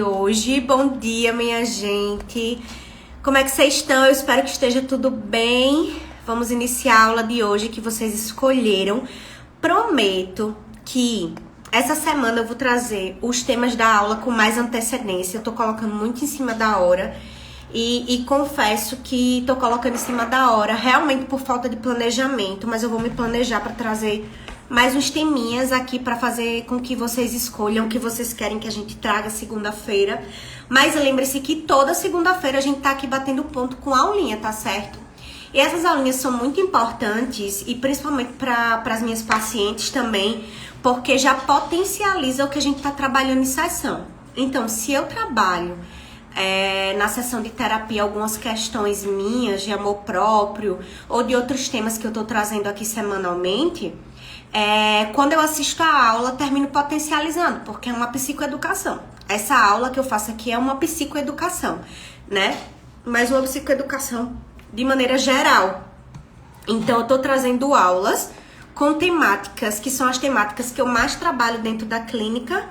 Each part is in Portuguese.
Hoje, bom dia, minha gente. Como é que vocês estão? Eu espero que esteja tudo bem. Vamos iniciar a aula de hoje que vocês escolheram. Prometo que essa semana eu vou trazer os temas da aula com mais antecedência. Eu tô colocando muito em cima da hora e confesso que tô colocando em cima da hora realmente por falta de planejamento, mas eu vou me planejar para trazer mais uns teminhas aqui para fazer com que vocês escolham o que vocês querem que a gente traga segunda-feira. Mas lembre-se que toda segunda-feira a gente tá aqui batendo ponto com a aulinha, tá certo? E essas aulinhas são muito importantes e principalmente para as minhas pacientes também, porque já potencializa o que a gente tá trabalhando em sessão. Então, se eu trabalho na sessão de terapia algumas questões minhas de amor próprio ou de outros temas que eu tô trazendo aqui semanalmente, quando eu assisto a aula, termino potencializando, porque é uma psicoeducação. Essa aula que eu faço aqui é uma psicoeducação, né? Mas uma psicoeducação de maneira geral. Então, eu tô trazendo aulas com temáticas, que são as temáticas que eu mais trabalho dentro da clínica,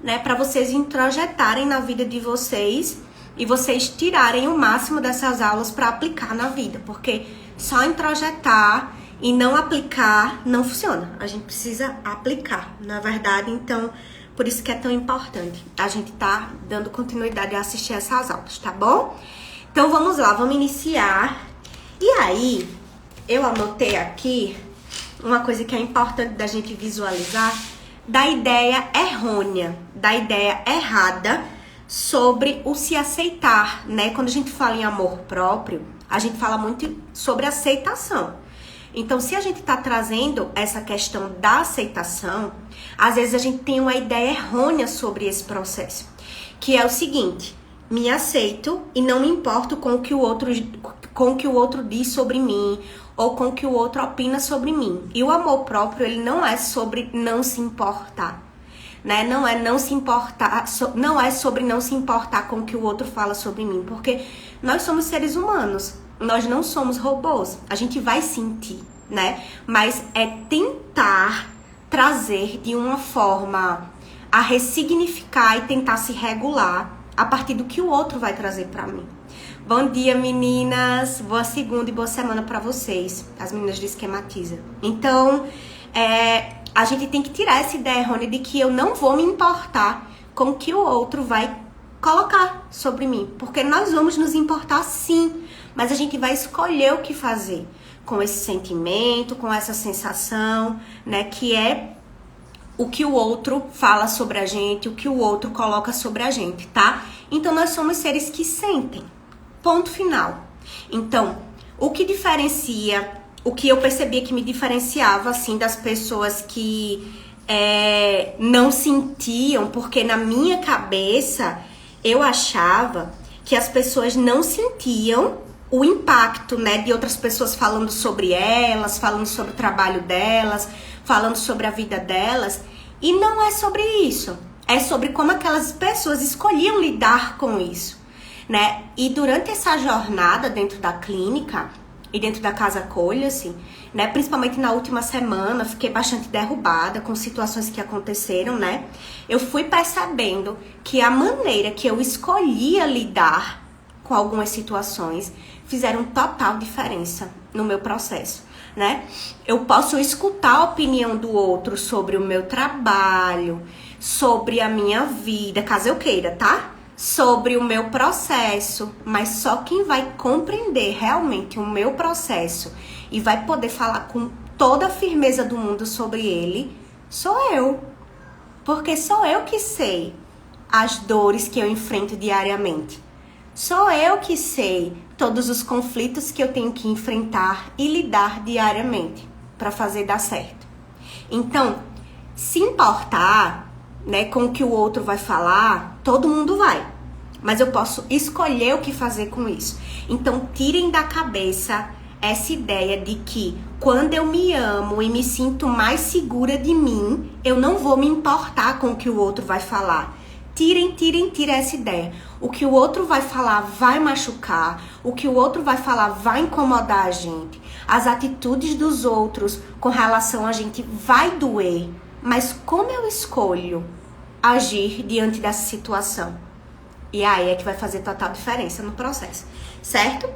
né? Para vocês introjetarem na vida de vocês e vocês tirarem o máximo dessas aulas para aplicar na vida, porque só introjetar e não aplicar não funciona. A gente precisa aplicar, na verdade. Então, por isso que é tão importante a gente tá dando continuidade a assistir essas aulas, tá bom? Então, vamos lá, vamos iniciar. E aí, eu anotei aqui uma coisa que é importante da gente visualizar, da ideia errônea, da ideia errada sobre o se aceitar, né? Quando a gente fala em amor próprio, a gente fala muito sobre aceitação. Então, se a gente tá trazendo essa questão da aceitação, às vezes a gente tem uma ideia errônea sobre esse processo, que é o seguinte: me aceito e não me importo com o que o outro diz sobre mim ou com o que o outro opina sobre mim. E o amor próprio, ele não é sobre não se importar, né? Não é sobre não se importar com o que o outro fala sobre mim, porque nós somos seres humanos. Nós não somos robôs, a gente vai sentir, né? Mas é tentar trazer de uma forma a ressignificar e tentar se regular a partir do que o outro vai trazer pra mim. Bom dia, meninas! Boa segunda e boa semana pra vocês, as meninas do Esquematiza. Então, a gente tem que tirar essa ideia errônea de que eu não vou me importar com o que o outro vai colocar sobre mim, porque nós vamos nos importar sim, mas a gente vai escolher o que fazer com esse sentimento, com essa sensação, né, que é o que o outro fala sobre a gente, o que o outro coloca sobre a gente, tá? Então, nós somos seres que sentem, ponto final. Então, o que diferencia, o que eu percebia que me diferenciava, assim, das pessoas que não sentiam, porque na minha cabeça eu achava que as pessoas não sentiam o impacto, né, de outras pessoas falando sobre elas, falando sobre o trabalho delas, falando sobre a vida delas. E não é sobre isso. É sobre como aquelas pessoas escolhiam lidar com isso, né? E durante essa jornada dentro da clínica e dentro da Casa Acolha-se, né, principalmente na última semana, fiquei bastante derrubada com situações que aconteceram, né? Eu fui percebendo que a maneira que eu escolhia lidar com algumas situações fizeram total diferença no meu processo, né? Eu posso escutar a opinião do outro sobre o meu trabalho, sobre a minha vida, caso eu queira, tá? Sobre o meu processo, mas só quem vai compreender realmente o meu processo e vai poder falar com toda a firmeza do mundo sobre ele, sou eu. Porque sou eu que sei as dores que eu enfrento diariamente. Sou eu que sei todos os conflitos que eu tenho que enfrentar e lidar diariamente para fazer dar certo. Então, se importar, né, com o que o outro vai falar, todo mundo vai. Mas eu posso escolher o que fazer com isso. Então, tirem da cabeça essa ideia de que quando eu me amo e me sinto mais segura de mim, eu não vou me importar com o que o outro vai falar. Tirem essa ideia. O que o outro vai falar vai machucar, o que o outro vai falar vai incomodar a gente. As atitudes dos outros com relação a gente vai doer. Mas como eu escolho agir diante dessa situação? E aí é que vai fazer total diferença no processo, certo?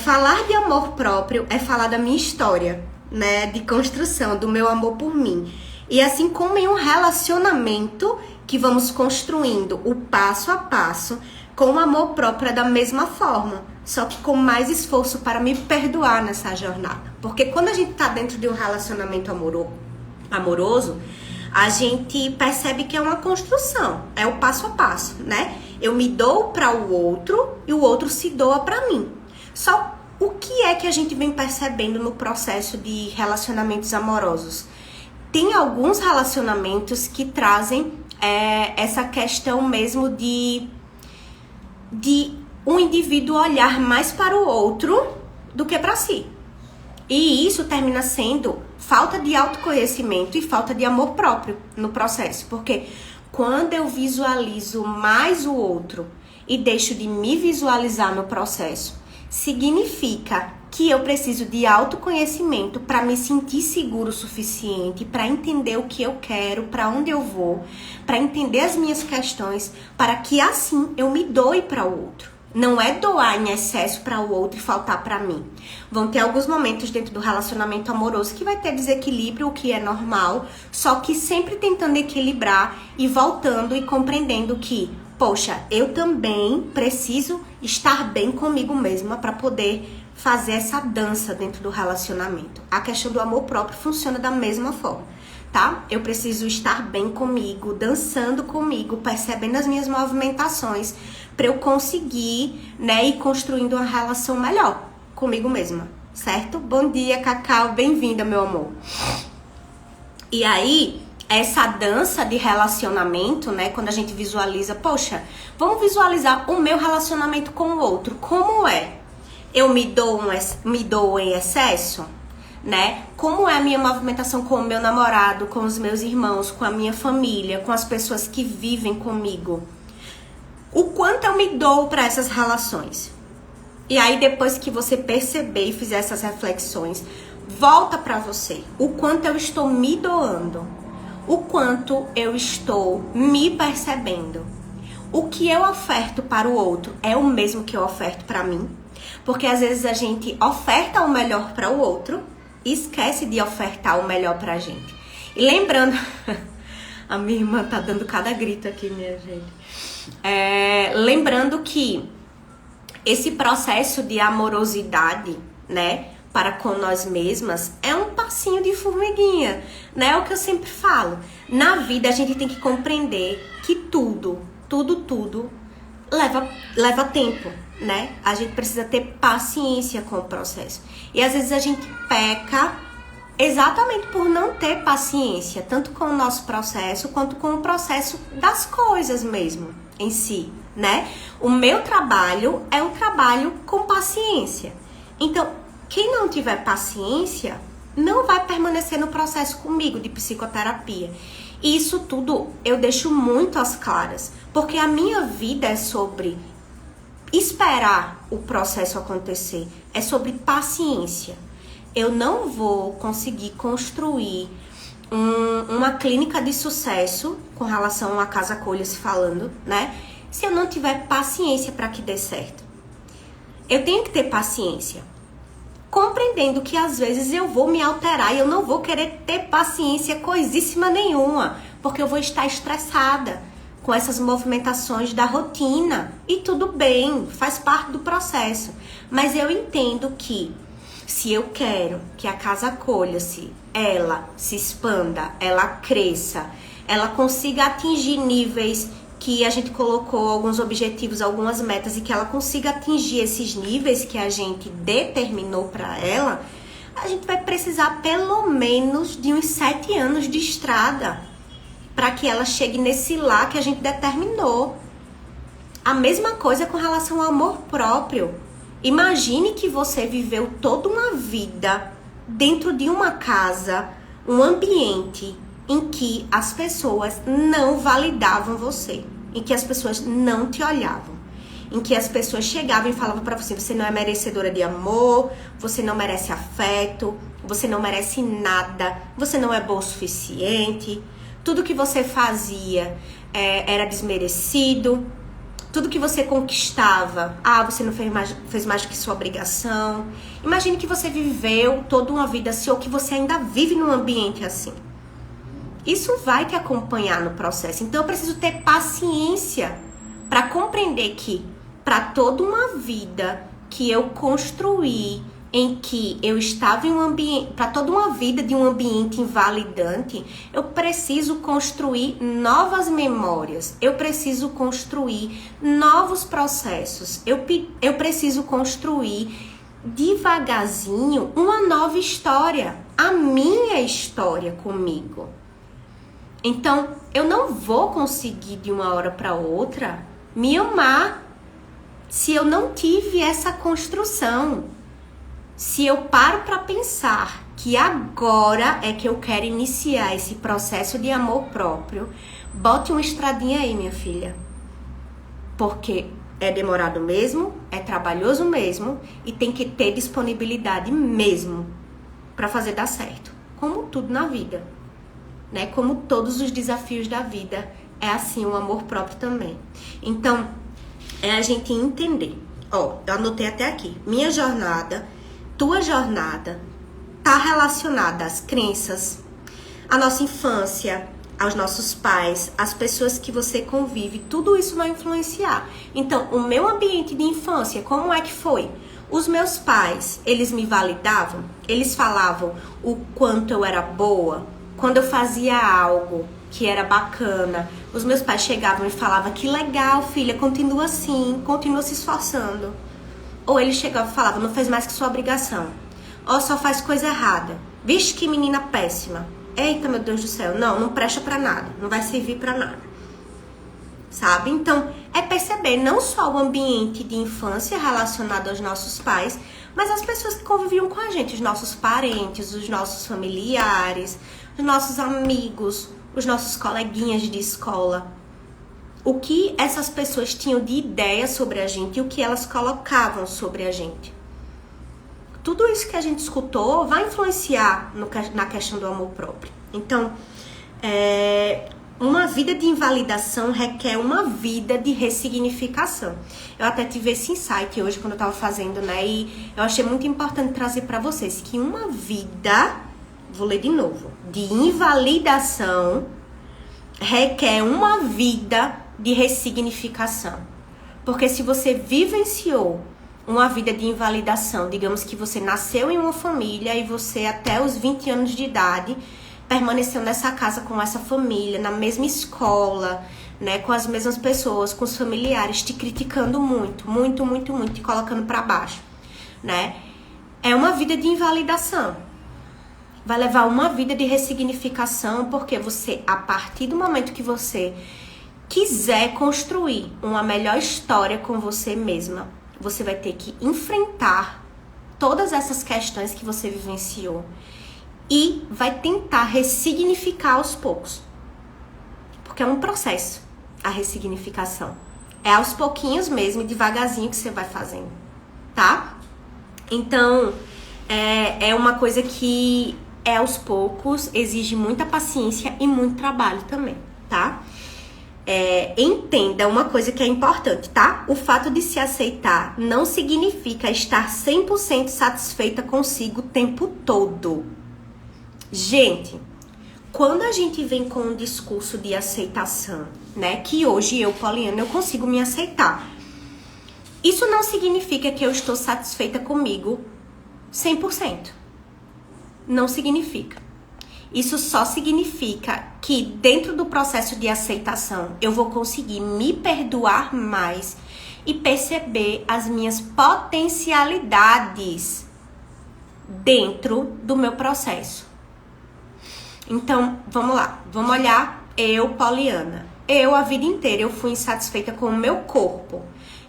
Falar de amor próprio é falar da minha história, né? De construção, do meu amor por mim. E assim como em um relacionamento que vamos construindo o passo a passo, com o amor próprio é da mesma forma, só que com mais esforço para me perdoar nessa jornada. Porque quando a gente tá dentro de um relacionamento amoroso, a gente percebe que é uma construção, é o passo a passo, né? Eu me dou para o outro e o outro se doa para mim. Só o que é que a gente vem percebendo no processo de relacionamentos amorosos? Tem alguns relacionamentos que trazem essa questão mesmo de um indivíduo olhar mais para o outro do que para si. E isso termina sendo falta de autoconhecimento e falta de amor próprio no processo. Porque quando eu visualizo mais o outro e deixo de me visualizar no processo, significa que eu preciso de autoconhecimento para me sentir seguro o suficiente, para entender o que eu quero, para onde eu vou, para entender as minhas questões, para que assim eu me doe para o outro. Não é doar em excesso para o outro e faltar para mim. Vão ter alguns momentos dentro do relacionamento amoroso que vai ter desequilíbrio, o que é normal, só que sempre tentando equilibrar e voltando e compreendendo que, poxa, eu também preciso estar bem comigo mesma para poder fazer essa dança dentro do relacionamento. A questão do amor próprio funciona da mesma forma, tá? Eu preciso estar bem comigo, dançando comigo, percebendo as minhas movimentações, para eu conseguir, né, ir construindo uma relação melhor comigo mesma, certo? Bom dia, Cacau, bem-vinda, meu amor. E aí, essa dança de relacionamento, né, quando a gente visualiza, poxa, vamos visualizar o meu relacionamento com o outro, como é? Eu me dou em excesso, né? Como é a minha movimentação com o meu namorado, com os meus irmãos, com a minha família, com as pessoas que vivem comigo? O quanto eu me dou para essas relações? E aí, depois que você perceber e fizer essas reflexões, volta para você. O quanto eu estou me doando? O quanto eu estou me percebendo? O que eu oferto para o outro é o mesmo que eu oferto para mim? Porque às vezes a gente oferta o melhor para o outro e esquece de ofertar o melhor pra gente. E lembrando, a minha irmã tá dando cada grito aqui, minha gente. Lembrando que esse processo de amorosidade, né, para com nós mesmas, é um passinho de formiguinha, né? É o que eu sempre falo. Na vida a gente tem que compreender que tudo leva tempo, né? A gente precisa ter paciência com o processo. E às vezes a gente peca exatamente por não ter paciência, tanto com o nosso processo, quanto com o processo das coisas mesmo, em si, né? O meu trabalho é um trabalho com paciência. Então, quem não tiver paciência, não vai permanecer no processo comigo de psicoterapia. E isso tudo eu deixo muito às claras, porque a minha vida é sobre esperar o processo acontecer, é sobre paciência. Eu não vou conseguir construir uma clínica de sucesso com relação a Casa Acolha-se falando, né? Se eu não tiver paciência para que dê certo. Eu tenho que ter paciência, compreendendo que às vezes eu vou me alterar e eu não vou querer ter paciência coisíssima nenhuma, porque eu vou estar estressada com essas movimentações da rotina. E tudo bem, faz parte do processo. Mas eu entendo que se eu quero que a Casa Acolha-se, ela se expanda, ela cresça, ela consiga atingir níveis que a gente colocou, alguns objetivos, algumas metas, e que ela consiga atingir esses níveis que a gente determinou para ela, a gente vai precisar pelo menos de uns 7 anos de estrada para que ela chegue nesse lá que a gente determinou. A mesma coisa com relação ao amor próprio. Imagine que você viveu toda uma vida dentro de uma casa, um ambiente em que as pessoas não validavam você, em que as pessoas não te olhavam, em que as pessoas chegavam e falavam pra você: você não é merecedora de amor, você não merece afeto, você não merece nada, você não é bom o suficiente, tudo que você fazia era desmerecido, tudo que você conquistava, você não fez mais do que sua obrigação. Imagine que você viveu toda uma vida assim, ou que você ainda vive num ambiente assim. Isso vai te acompanhar no processo. Então eu preciso ter paciência para compreender que para toda uma vida que eu construí, em que eu estava em um ambiente, para toda uma vida de um ambiente invalidante, eu preciso construir novas memórias, eu preciso construir novos processos, eu preciso construir devagarzinho uma nova história, a minha história comigo. Então, eu não vou conseguir de uma hora para outra me amar se eu não tive essa construção. Se eu paro para pensar que agora é que eu quero iniciar esse processo de amor próprio, bote uma estradinha aí, minha filha. Porque é demorado mesmo, é trabalhoso mesmo e tem que ter disponibilidade mesmo para fazer dar certo. Como tudo na vida, né? Como todos os desafios da vida, é assim o amor próprio também. Então, é a gente entender. Eu anotei até aqui. Minha jornada, tua jornada, tá relacionada às crenças, à nossa infância, aos nossos pais, às pessoas que você convive. Tudo isso vai influenciar. Então, o meu ambiente de infância, como é que foi? Os meus pais, eles me validavam? Eles falavam o quanto eu era boa? Quando eu fazia algo que era bacana, os meus pais chegavam e falavam: que legal, filha, continua assim, continua se esforçando. Ou eles chegavam e falavam: não fez mais que sua obrigação. Ou só faz coisa errada. Vixe, que menina péssima. Eita, meu Deus do céu, não presta pra nada, não vai servir pra nada. Sabe? Então, é perceber não só o ambiente de infância relacionado aos nossos pais, mas as pessoas que conviviam com a gente, os nossos parentes, os nossos familiares, os nossos amigos, os nossos coleguinhas de escola. O que essas pessoas tinham de ideia sobre a gente e o que elas colocavam sobre a gente. Tudo isso que a gente escutou vai influenciar na questão do amor próprio. Então, uma vida de invalidação requer uma vida de ressignificação. Eu até tive esse insight hoje quando eu estava fazendo, né? E eu achei muito importante trazer para vocês que uma vida, vou ler de novo, de invalidação requer uma vida de ressignificação. Porque se você vivenciou uma vida de invalidação, digamos que você nasceu em uma família e você até os 20 anos de idade permaneceu nessa casa com essa família, na mesma escola, né, com as mesmas pessoas, com os familiares, te criticando muito, muito, muito, muito, te colocando para baixo, né? É uma vida de invalidação. Vai levar uma vida de ressignificação, porque você, a partir do momento que você quiser construir uma melhor história com você mesma, você vai ter que enfrentar todas essas questões que você vivenciou e vai tentar ressignificar aos poucos. Porque é um processo, a ressignificação. É aos pouquinhos mesmo, devagarzinho que você vai fazendo, tá? Então, é uma coisa que é aos poucos, exige muita paciência e muito trabalho também, tá? Entenda uma coisa que é importante, tá? O fato de se aceitar não significa estar 100% satisfeita consigo o tempo todo. Gente, quando a gente vem com um discurso de aceitação, né? Que hoje eu, Poliana, eu consigo me aceitar. Isso não significa que eu estou satisfeita comigo 100%. Não significa. Isso só significa que dentro do processo de aceitação eu vou conseguir me perdoar mais e perceber as minhas potencialidades dentro do meu processo. Então, vamos lá. Vamos olhar eu, Poliana. Eu, a vida inteira, eu fui insatisfeita com o meu corpo.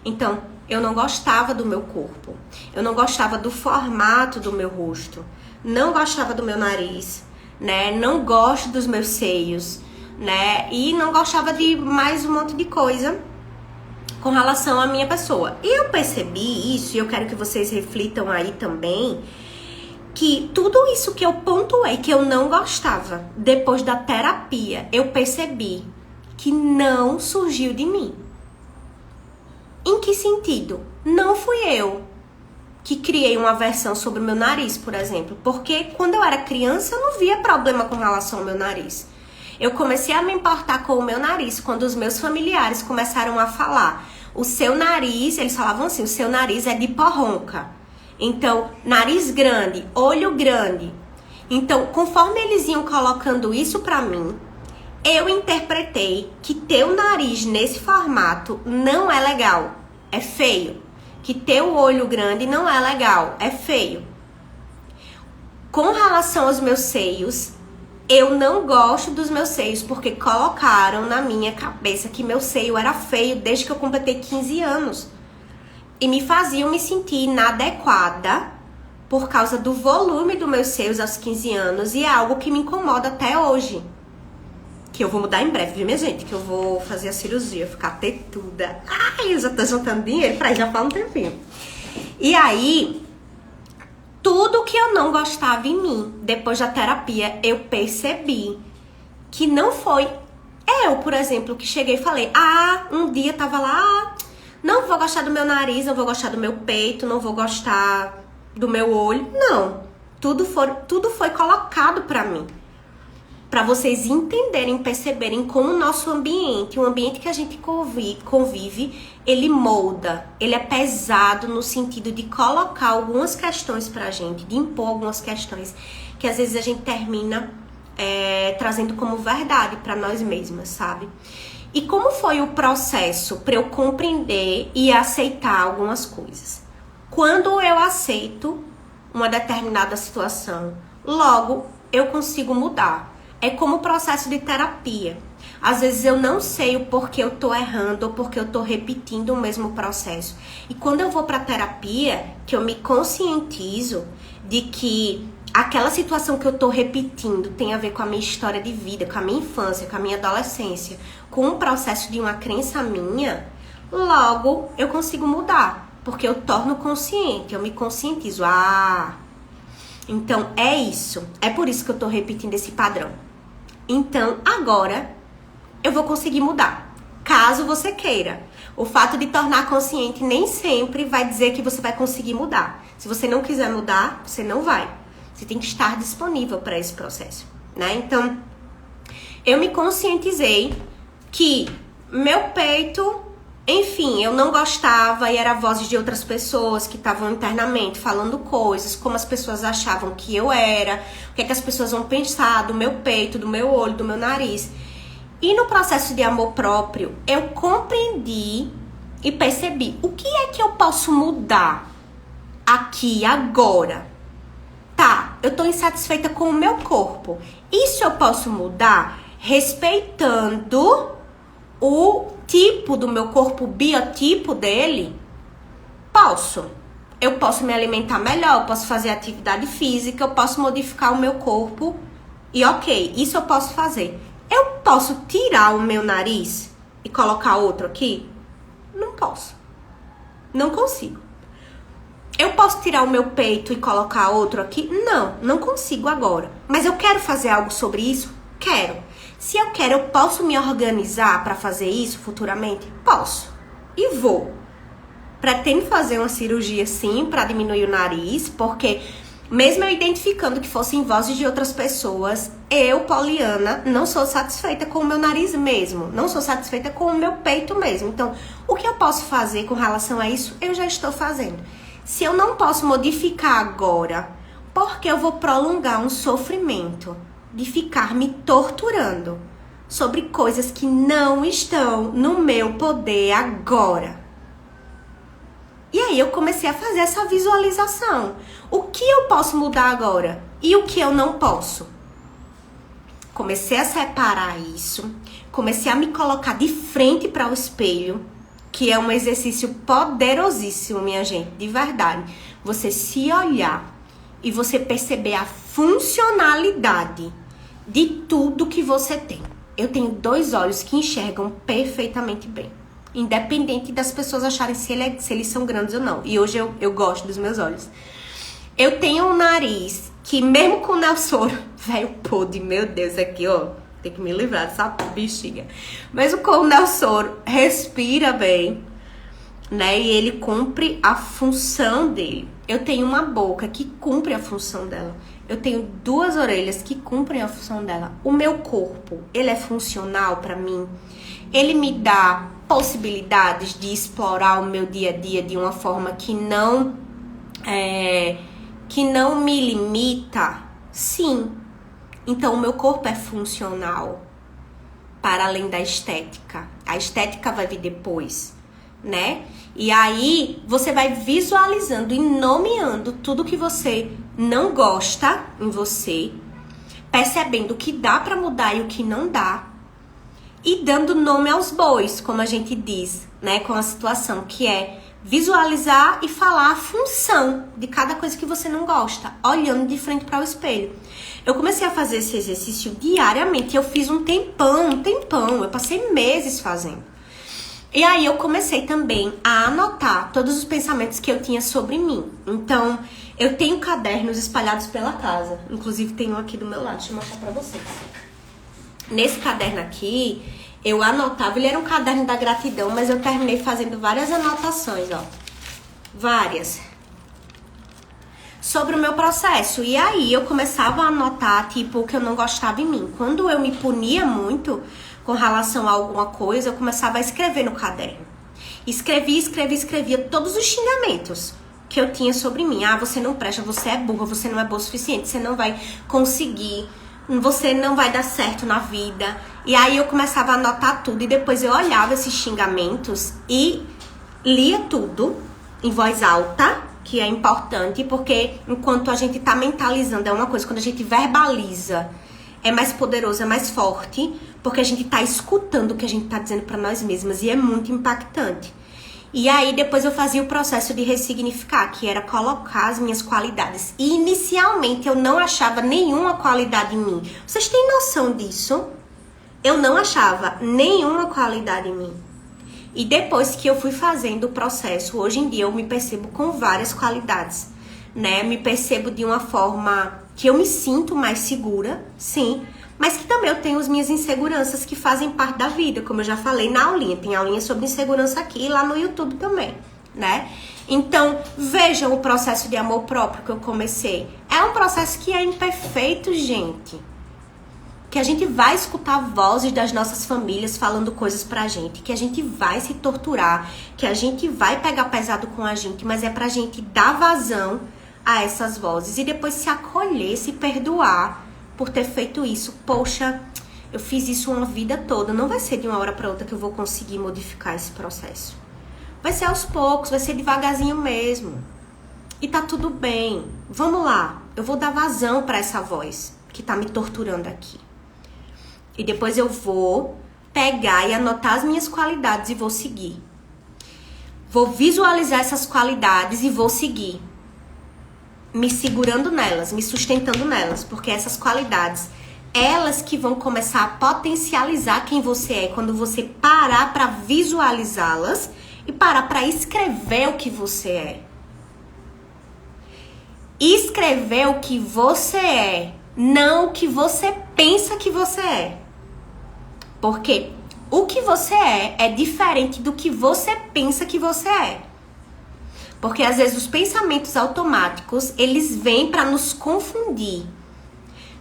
Então, eu não gostava do meu corpo. Eu não gostava do formato do meu rosto. Não gostava do meu nariz, né? Não gosto dos meus seios, né? E não gostava de mais um monte de coisa com relação à minha pessoa. E eu percebi isso, e eu quero que vocês reflitam aí também, que tudo isso que eu pontuei, que eu não gostava, depois da terapia, eu percebi que não surgiu de mim. Em que sentido? Não fui eu que criei uma versão sobre o meu nariz, por exemplo. Porque quando eu era criança, eu não via problema com relação ao meu nariz. Eu comecei a me importar com o meu nariz quando os meus familiares começaram a falar. O seu nariz, eles falavam assim, o seu nariz é de porronca. Então, nariz grande, olho grande. Então, conforme eles iam colocando isso pra mim, eu interpretei que ter o nariz nesse formato não é legal, é feio. Que ter o olho grande não é legal, é feio. Com relação aos meus seios, eu não gosto dos meus seios porque colocaram na minha cabeça que meu seio era feio desde que eu completei 15 anos. E me faziam me sentir inadequada por causa do volume dos meus seios aos 15 anos. E é algo que me incomoda até hoje. Que eu vou mudar em breve, viu, minha gente? Que eu vou fazer a cirurgia, ficar tetuda. Ai, eu já tô juntando dinheiro pra ir já faz um tempinho. E aí, tudo que eu não gostava em mim, depois da terapia, eu percebi que não foi eu, por exemplo, que cheguei e falei, um dia tava lá, não vou gostar do meu nariz, não vou gostar do meu peito, não vou gostar do meu olho. Não, tudo foi colocado pra mim. Pra vocês entenderem, perceberem como o nosso ambiente, o ambiente que a gente convive, ele molda, ele é pesado no sentido de colocar algumas questões pra gente, de impor algumas questões que às vezes a gente termina trazendo como verdade pra nós mesmas, sabe? E como foi o processo pra eu compreender e aceitar algumas coisas? Quando eu aceito uma determinada situação, logo eu consigo mudar. É como o processo de terapia. Às vezes eu não sei o porquê eu tô errando ou porque eu tô repetindo o mesmo processo. E quando eu vou pra terapia, que eu me conscientizo de que aquela situação que eu tô repetindo tem a ver com a minha história de vida, com a minha infância, com a minha adolescência, com o processo de uma crença minha, logo eu consigo mudar. Porque eu torno consciente, eu me conscientizo. Então é isso. É por isso que eu tô repetindo esse padrão. Então, agora, eu vou conseguir mudar, caso você queira. O fato de tornar consciente nem sempre vai dizer que você vai conseguir mudar. Se você não quiser mudar, você não vai. Você tem que estar disponível para esse processo, né? Então, eu me conscientizei que meu peito, enfim, eu não gostava e era vozes de outras pessoas que estavam internamente falando coisas, como as pessoas achavam que eu era, o que é que as pessoas vão pensar do meu peito, do meu olho, do meu nariz. E no processo de amor próprio, eu compreendi e percebi o que é que eu posso mudar aqui, agora. Tá, eu tô insatisfeita com o meu corpo. Isso eu posso mudar respeitando o tipo do meu corpo, o biotipo dele? Posso. Eu posso me alimentar melhor, eu posso fazer atividade física, eu posso modificar o meu corpo. E ok, isso eu posso fazer. Eu posso tirar o meu nariz e colocar outro aqui? Não posso. Não consigo. Eu posso tirar o meu peito e colocar outro aqui? Não, não consigo agora. Mas eu quero fazer algo sobre isso? Quero. Se eu quero, eu posso me organizar para fazer isso futuramente? Posso. E vou. Pretendo fazer uma cirurgia sim, para diminuir o nariz, porque mesmo eu identificando que fossem vozes de outras pessoas, eu, Poliana, não sou satisfeita com o meu nariz mesmo. Não sou satisfeita com o meu peito mesmo. Então, o que eu posso fazer com relação a isso, eu já estou fazendo. Se eu não posso modificar agora, porque eu vou prolongar um sofrimento de ficar me torturando sobre coisas que não estão no meu poder agora. E aí eu comecei a fazer essa visualização. O que eu posso mudar agora e o que eu não posso? Comecei a separar isso, comecei a me colocar de frente para o espelho, que é um exercício poderosíssimo, minha gente, de verdade. Você se olhar e você perceber a funcionalidade de tudo que você tem. Eu tenho 2 olhos que enxergam perfeitamente bem, independente das pessoas acharem se eles são grandes ou não. E hoje eu gosto dos meus olhos. Eu tenho um nariz que mesmo com o Nelsoro, velho podre, meu Deus, aqui ó, tem que me livrar dessa bexiga. Mesmo com o Nelsoro, respira bem. né? E ele cumpre a função dele. Eu tenho uma boca que cumpre a função dela. Eu tenho 2 orelhas que cumprem a função dela. O meu corpo, ele é funcional para mim. Ele me dá possibilidades de explorar o meu dia a dia de uma forma que não me limita. Sim. Então, o meu corpo é funcional para além da estética. A estética vai vir depois, né? E aí, você vai visualizando e nomeando tudo que você não gosta em você, percebendo o que dá para mudar e o que não dá, e dando nome aos bois, como a gente diz, né? Com a situação, que é visualizar e falar a função de cada coisa que você não gosta, olhando de frente para o espelho. Eu comecei a fazer esse exercício diariamente. Eu fiz um tempão. Eu passei meses fazendo. E aí eu comecei também a anotar todos os pensamentos que eu tinha sobre mim. Então, eu tenho cadernos espalhados pela casa. Inclusive, tem um aqui do meu lado. Deixa eu mostrar pra vocês. Nesse caderno aqui, eu anotava. Ele era um caderno da gratidão, mas eu terminei fazendo várias anotações, ó. Várias. Sobre o meu processo. E aí, eu começava a anotar, tipo, o que eu não gostava em mim. Quando eu me punia muito com relação a alguma coisa, eu começava a escrever no caderno. Escrevia todos os xingamentos que eu tinha sobre mim. Ah, você não presta, você é burra, você não é boa o suficiente, você não vai conseguir, você não vai dar certo na vida. E aí eu começava a anotar tudo e depois eu olhava esses xingamentos e lia tudo em voz alta, que é importante, porque enquanto a gente tá mentalizando é uma coisa, quando a gente verbaliza é mais poderoso, é mais forte, porque a gente tá escutando o que a gente tá dizendo pra nós mesmas e é muito impactante. E aí depois eu fazia o processo de ressignificar, que era colocar as minhas qualidades. E inicialmente eu não achava nenhuma qualidade em mim. Vocês têm noção disso? Eu não achava nenhuma qualidade em mim. E depois que eu fui fazendo o processo, hoje em dia eu me percebo com várias qualidades, né? Me percebo de uma forma que eu me sinto mais segura, sim, mas que também eu tenho as minhas inseguranças que fazem parte da vida, como eu já falei na aulinha. Tem aulinha sobre insegurança aqui e lá no YouTube também, né? Então, vejam o processo de amor próprio que eu comecei. É um processo que é imperfeito, gente. Que a gente vai escutar vozes das nossas famílias falando coisas pra gente, que a gente vai se torturar, que a gente vai pegar pesado com a gente, mas é pra gente dar vazão a essas vozes e depois se acolher, se perdoar por ter feito isso. Poxa, eu fiz isso uma vida toda. Não vai ser de uma hora para outra que eu vou conseguir modificar esse processo. Vai ser aos poucos, vai ser devagarzinho mesmo. E tá tudo bem. Vamos lá, eu vou dar vazão para essa voz que tá me torturando aqui. E depois eu vou pegar e anotar as minhas qualidades e vou seguir. Vou visualizar essas qualidades e vou seguir. Me segurando nelas, me sustentando nelas, porque essas qualidades, elas que vão começar a potencializar quem você é, quando você parar para visualizá-las e parar para escrever o que você é. Escrever o que você é, não o que você pensa que você é. Porque o que você é diferente do que você pensa que você é. Porque às vezes os pensamentos automáticos, eles vêm para nos confundir.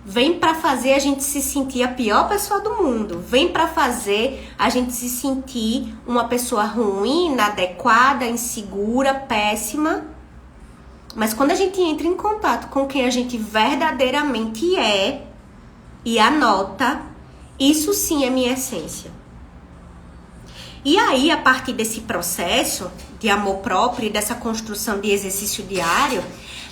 Vêm para fazer a gente se sentir a pior pessoa do mundo. Vêm para fazer a gente se sentir uma pessoa ruim, inadequada, insegura, péssima. Mas quando a gente entra em contato com quem a gente verdadeiramente é e anota, isso sim é minha essência. E aí, a partir desse processo de amor próprio e dessa construção de exercício diário,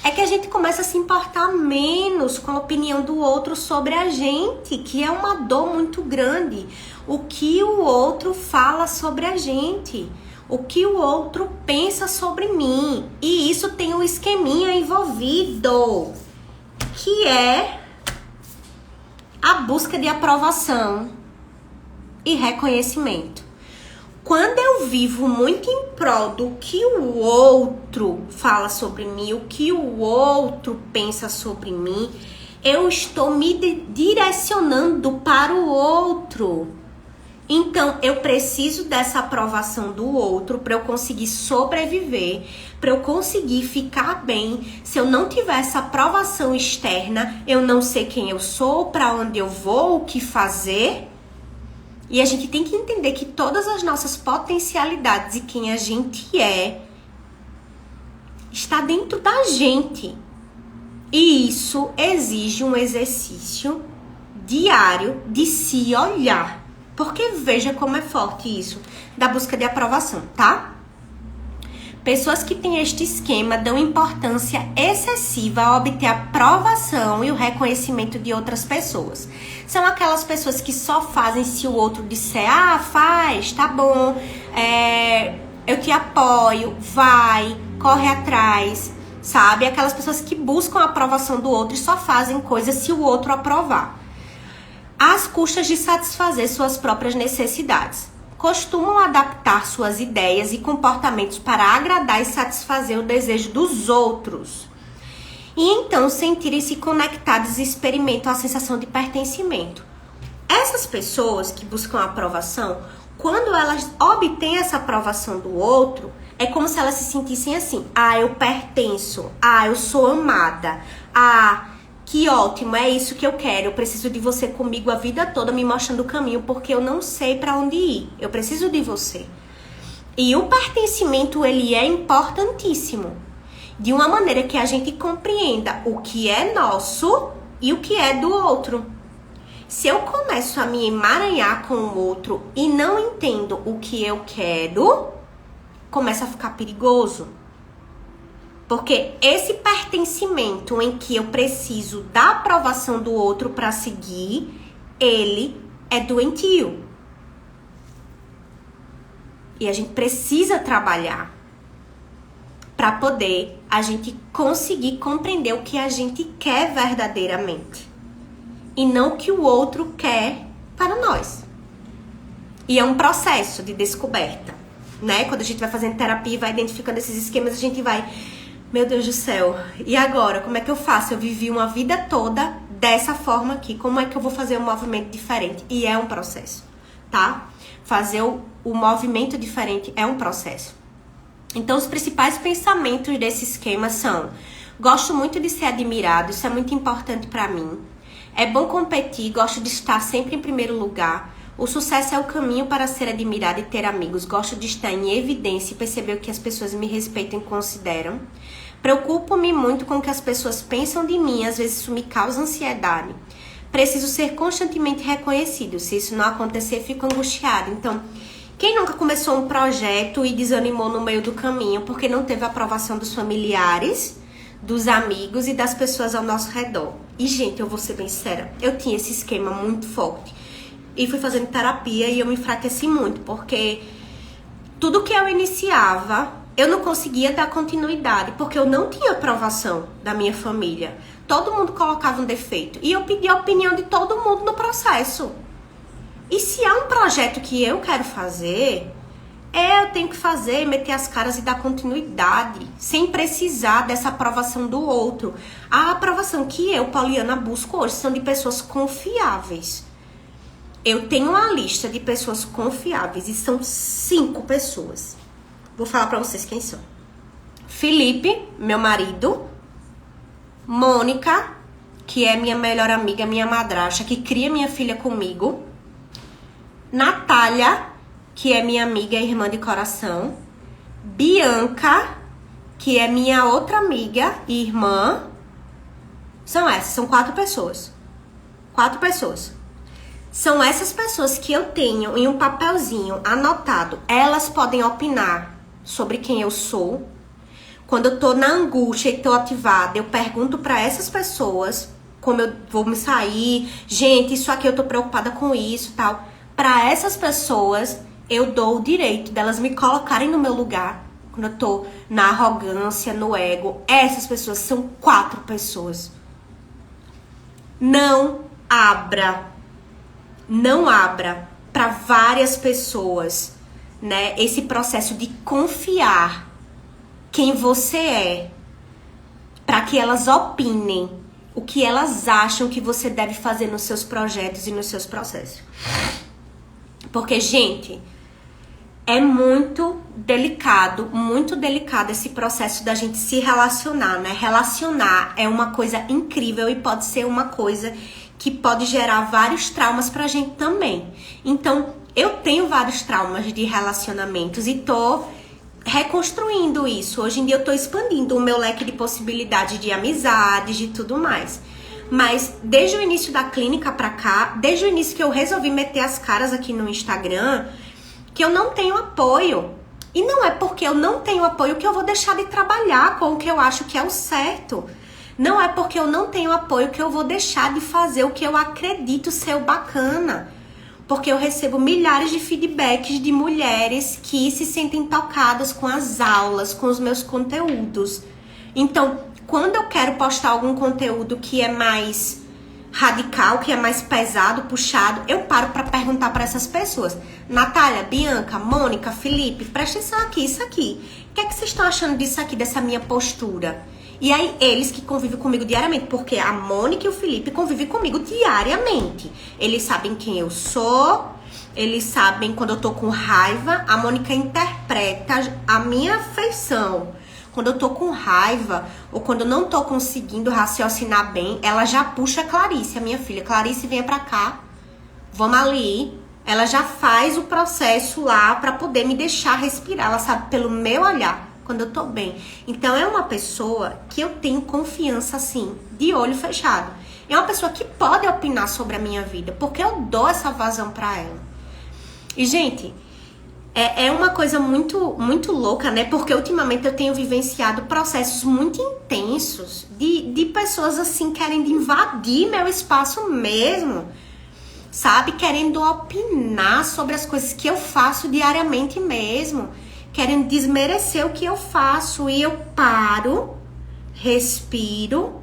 é que a gente começa a se importar menos com a opinião do outro sobre a gente, que é uma dor muito grande. O que o outro fala sobre a gente, o que o outro pensa sobre mim. E isso tem um esqueminha envolvido, que é a busca de aprovação e reconhecimento. Quando eu vivo muito em prol do que o outro fala sobre mim, o que o outro pensa sobre mim, eu estou me direcionando para o outro. Então, eu preciso dessa aprovação do outro para eu conseguir sobreviver, para eu conseguir ficar bem. Se eu não tiver essa aprovação externa, eu não sei quem eu sou, para onde eu vou, o que fazer. E a gente tem que entender que todas as nossas potencialidades e quem a gente é está dentro da gente. E isso exige um exercício diário de se olhar. Porque veja como é forte isso da busca de aprovação, tá? Pessoas que têm este esquema dão importância excessiva a obter a aprovação e o reconhecimento de outras pessoas. São aquelas pessoas que só fazem se o outro disser, ah, faz, tá bom, eu te apoio, vai, corre atrás, sabe? Aquelas pessoas que buscam a aprovação do outro e só fazem coisas se o outro aprovar, às custas de satisfazer suas próprias necessidades. Costumam adaptar suas ideias e comportamentos para agradar e satisfazer o desejo dos outros. E então sentirem-se conectados e experimentam a sensação de pertencimento. Essas pessoas que buscam a aprovação, quando elas obtêm essa aprovação do outro, é como se elas se sentissem assim, ah, eu pertenço, ah, eu sou amada, ah, que ótimo, é isso que eu quero. Eu preciso de você comigo a vida toda, me mostrando o caminho, porque eu não sei para onde ir. Eu preciso de você. E o pertencimento, ele é importantíssimo. De uma maneira que a gente compreenda o que é nosso e o que é do outro. Se eu começo a me emaranhar com o outro e não entendo o que eu quero, começa a ficar perigoso. Porque esse pertencimento em que eu preciso da aprovação do outro para seguir, ele é doentio. E a gente precisa trabalhar para poder a gente conseguir compreender o que a gente quer verdadeiramente. E não o que o outro quer para nós. E é um processo de descoberta, né? Quando a gente vai fazendo terapia e vai identificando esses esquemas, a gente vai... Meu Deus do céu, e agora? Como é que eu faço? Eu vivi uma vida toda dessa forma aqui. Como é que eu vou fazer um movimento diferente? E é um processo, tá? Fazer o movimento diferente é um processo. Então, os principais pensamentos desse esquema são: gosto muito de ser admirado, isso é muito importante pra mim. É bom competir, gosto de estar sempre em primeiro lugar. O sucesso é o caminho para ser admirado e ter amigos. Gosto de estar em evidência e perceber o que as pessoas me respeitam e consideram. Preocupo-me muito com o que as pessoas pensam de mim, às vezes isso me causa ansiedade. Preciso ser constantemente reconhecido. Se isso não acontecer, fico angustiada. Então, quem nunca começou um projeto e desanimou no meio do caminho porque não teve a aprovação dos familiares, dos amigos e das pessoas ao nosso redor? E, gente, eu vou ser bem sincera, eu tinha esse esquema muito forte. E fui fazendo terapia e eu me enfraqueci muito, porque tudo que eu iniciava, eu não conseguia dar continuidade, porque eu não tinha aprovação da minha família. Todo mundo colocava um defeito. E eu pedi a opinião de todo mundo no processo. E se há um projeto que eu quero fazer, eu tenho que fazer, meter as caras e dar continuidade, sem precisar dessa aprovação do outro. A aprovação que eu, Pauliana, busco hoje são de pessoas confiáveis. Eu tenho uma lista de pessoas confiáveis e são 5 pessoas. Vou falar pra vocês quem são. Felipe, meu marido. Mônica, que é minha melhor amiga, minha madrasta, que cria minha filha comigo. Natália, que é minha amiga e irmã de coração. Bianca, que é minha outra amiga e irmã. São 4 pessoas. 4 pessoas. São essas pessoas que eu tenho em um papelzinho anotado. Elas podem opinar sobre quem eu sou. Quando eu tô na angústia e tô ativada, eu pergunto pra essas pessoas como eu vou me sair. Gente, isso aqui eu tô preocupada com isso, tal. Pra essas pessoas, eu dou o direito delas me colocarem no meu lugar. Quando eu tô na arrogância, no ego. Essas pessoas são 4 pessoas. Não abra para várias pessoas, né, esse processo de confiar quem você é, para que elas opinem o que elas acham que você deve fazer nos seus projetos e nos seus processos. Porque, gente, é muito delicado esse processo da gente se relacionar, né? Relacionar é uma coisa incrível e pode ser uma coisa que pode gerar vários traumas pra gente também. Então, eu tenho vários traumas de relacionamentos e tô reconstruindo isso. Hoje em dia eu tô expandindo o meu leque de possibilidades de amizades, de tudo mais. Mas desde o início da clínica pra cá, desde o início que eu resolvi meter as caras aqui no Instagram, que eu não tenho apoio. E não é porque eu não tenho apoio que eu vou deixar de trabalhar com o que eu acho que é o certo. Não é porque eu não tenho apoio que eu vou deixar de fazer o que eu acredito ser o bacana. Porque eu recebo milhares de feedbacks de mulheres que se sentem tocadas com as aulas, com os meus conteúdos. Então, quando eu quero postar algum conteúdo que é mais radical, que é mais pesado, puxado, eu paro para perguntar para essas pessoas. Natália, Bianca, Mônica, Felipe, presta atenção aqui, isso aqui. O que é que vocês estão achando disso aqui, dessa minha postura? E aí, eles que convivem comigo diariamente, porque a Mônica e o Felipe convivem comigo diariamente. Eles sabem quem eu sou, eles sabem quando eu tô com raiva. A Mônica interpreta a minha afeição. Quando eu tô com raiva ou quando eu não tô conseguindo raciocinar bem, ela já puxa a Clarice, a minha filha. Clarice, venha pra cá, vamos ali. Ela já faz o processo lá pra poder me deixar respirar. Ela sabe pelo meu olhar quando eu tô bem. Então é uma pessoa que eu tenho confiança assim, de olho fechado. É uma pessoa que pode opinar sobre a minha vida, porque eu dou essa vazão pra ela. E, gente, é uma coisa muito, muito louca, né? Porque ultimamente eu tenho vivenciado processos muito intensos de pessoas assim querendo invadir meu espaço mesmo, sabe? Querendo opinar sobre as coisas que eu faço diariamente mesmo, querendo desmerecer o que eu faço. E eu paro, respiro,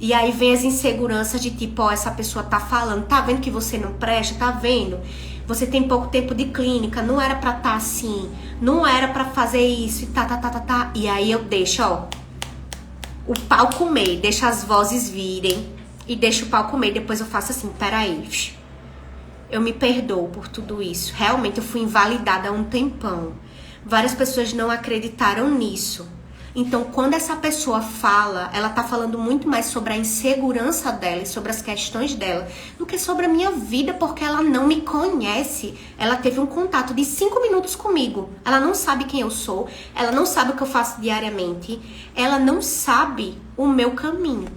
e aí vem as inseguranças de tipo, ó, essa pessoa tá falando, tá vendo que você não presta, tá vendo? Você tem pouco tempo de clínica, não era pra tá assim, não era pra fazer isso, e tá. E aí eu deixo, ó, o pau comer, deixo as vozes virem e deixo o pau comer. Depois eu faço assim, peraí, eu me perdoo por tudo isso. Realmente eu fui invalidada há um tempão. Várias pessoas não acreditaram nisso. Então, quando essa pessoa fala, ela tá falando muito mais sobre a insegurança dela e sobre as questões dela do que sobre a minha vida, porque ela não me conhece. Ela teve um contato de 5 minutos comigo. Ela não sabe quem eu sou, ela não sabe o que eu faço diariamente, ela não sabe o meu caminho.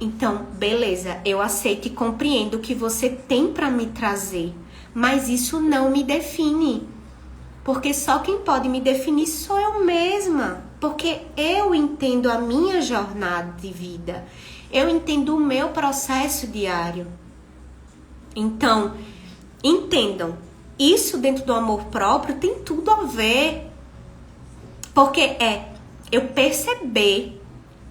Então, beleza, eu aceito e compreendo o que você tem pra me trazer, mas isso não me define. Porque só quem pode me definir sou eu mesma. Porque eu entendo a minha jornada de vida. Eu entendo o meu processo diário. Então, entendam. Isso dentro do amor próprio tem tudo a ver. Porque é eu perceber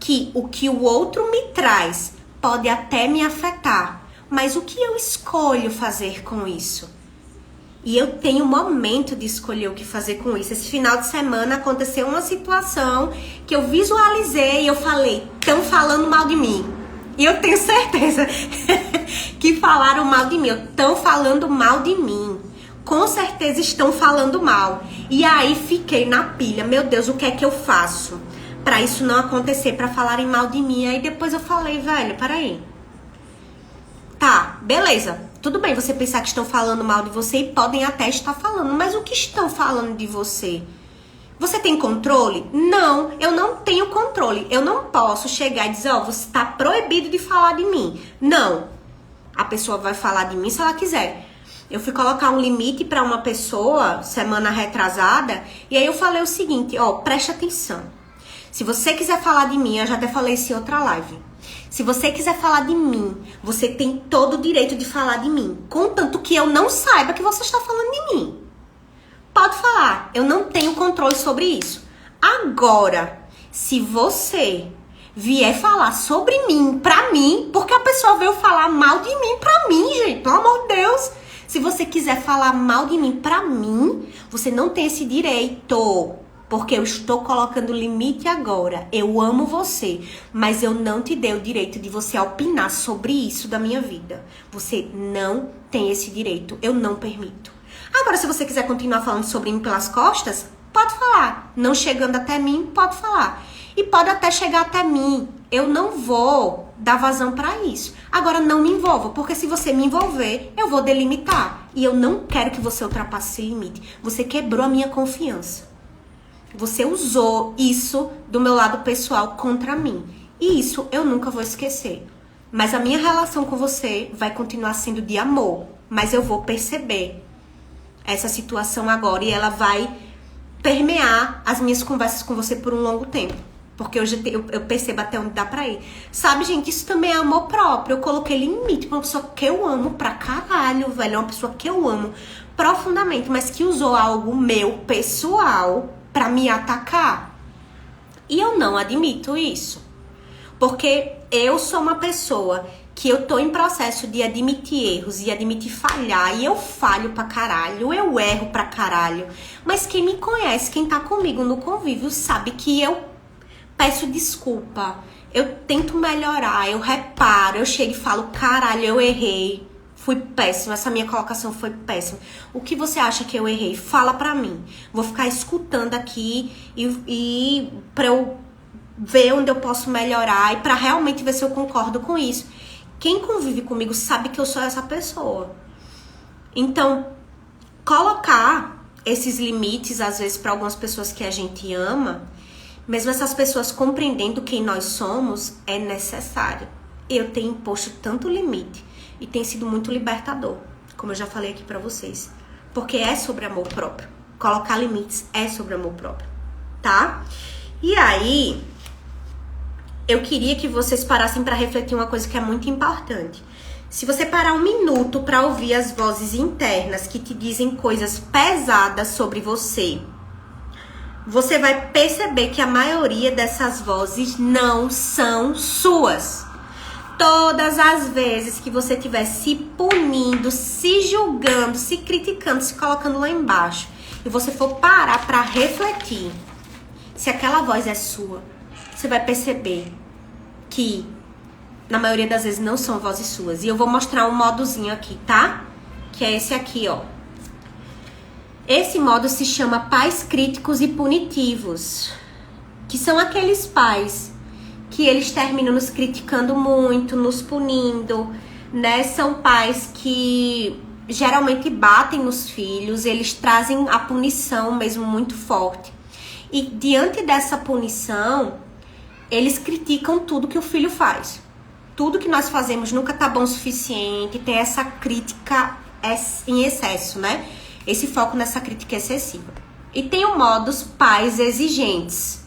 que o que o outro me traz pode até me afetar. Mas o que eu escolho fazer com isso? E eu tenho um momento de escolher o que fazer com isso. Esse final de semana aconteceu uma situação que eu visualizei e eu falei, estão falando mal de mim. E eu tenho certeza que falaram mal de mim. Estão falando mal de mim. Com certeza estão falando mal. E aí fiquei na pilha. Meu Deus, o que é que eu faço pra isso não acontecer? Pra falarem mal de mim. Aí depois eu falei, velho, peraí. Tá, beleza. Tudo bem você pensar que estão falando mal de você e podem até estar falando, mas o que estão falando de você? Você tem controle? Não, eu não tenho controle. Eu não posso chegar e dizer, ó, você tá proibido de falar de mim. Não. A pessoa vai falar de mim se ela quiser. Eu fui colocar um limite pra uma pessoa semana retrasada e aí eu falei o seguinte, ó, preste atenção. Se você quiser falar de mim, eu já até falei isso em outra live. Se você quiser falar de mim, você tem todo o direito de falar de mim. Contanto que eu não saiba que você está falando de mim. Pode falar, eu não tenho controle sobre isso. Agora, se você vier falar sobre mim, pra mim, porque a pessoa veio falar mal de mim pra mim, gente, pelo amor de Deus. Se você quiser falar mal de mim pra mim, você não tem esse direito. Porque eu estou colocando limite agora. Eu amo você, mas eu não te dei o direito de você opinar sobre isso da minha vida. Você não tem esse direito. Eu não permito. Agora, se você quiser continuar falando sobre mim pelas costas, pode falar. Não chegando até mim, pode falar. E pode até chegar até mim. Eu não vou dar vazão pra isso. Agora, não me envolva, porque se você me envolver, eu vou delimitar. E eu não quero que você ultrapasse esse limite. Você quebrou a minha confiança. Você usou isso do meu lado pessoal contra mim. E isso eu nunca vou esquecer. Mas a minha relação com você vai continuar sendo de amor. Mas eu vou perceber essa situação agora e ela vai permear as minhas conversas com você por um longo tempo. Porque eu percebo até onde dá pra ir. Sabe, gente, isso também é amor próprio. Eu coloquei limite pra uma pessoa que eu amo pra caralho, velho. É uma pessoa que eu amo profundamente, mas que usou algo meu, pessoal, pra me atacar. E eu não admito isso. Porque eu sou uma pessoa que eu tô em processo de admitir erros e admitir falhar. E eu falho pra caralho, eu erro pra caralho. Mas quem me conhece, quem tá comigo no convívio, sabe que eu peço desculpa. Eu tento melhorar, eu reparo, eu chego e falo, caralho, eu errei. Fui péssima, essa minha colocação foi péssima. O que você acha que eu errei? Fala pra mim. Vou ficar escutando aqui e pra eu ver onde eu posso melhorar e pra realmente ver se eu concordo com isso. Quem convive comigo sabe que eu sou essa pessoa. Então, colocar esses limites, às vezes, pra algumas pessoas que a gente ama, mesmo essas pessoas compreendendo quem nós somos, é necessário. Eu tenho imposto tanto limite. E tem sido muito libertador, como eu já falei aqui pra vocês. Porque é sobre amor próprio. Colocar limites é sobre amor próprio, tá? E aí, eu queria que vocês parassem pra refletir uma coisa que é muito importante. Se você parar um minuto pra ouvir as vozes internas que te dizem coisas pesadas sobre você, você vai perceber que a maioria dessas vozes não são suas. Todas as vezes que você estiver se punindo, se julgando, se criticando, se colocando lá embaixo, e você for parar pra refletir se aquela voz é sua, você vai perceber que, na maioria das vezes, não são vozes suas. E eu vou mostrar um modozinho aqui, tá? Que é esse aqui, ó. Esse modo se chama pais críticos e punitivos, que são aqueles pais que eles terminam nos criticando muito, nos punindo, né? São pais que geralmente batem nos filhos, eles trazem a punição mesmo muito forte. E diante dessa punição, eles criticam tudo que o filho faz. Tudo que nós fazemos nunca tá bom o suficiente, tem essa crítica em excesso, né? Esse foco nessa crítica excessiva. E tem o modo dos pais exigentes,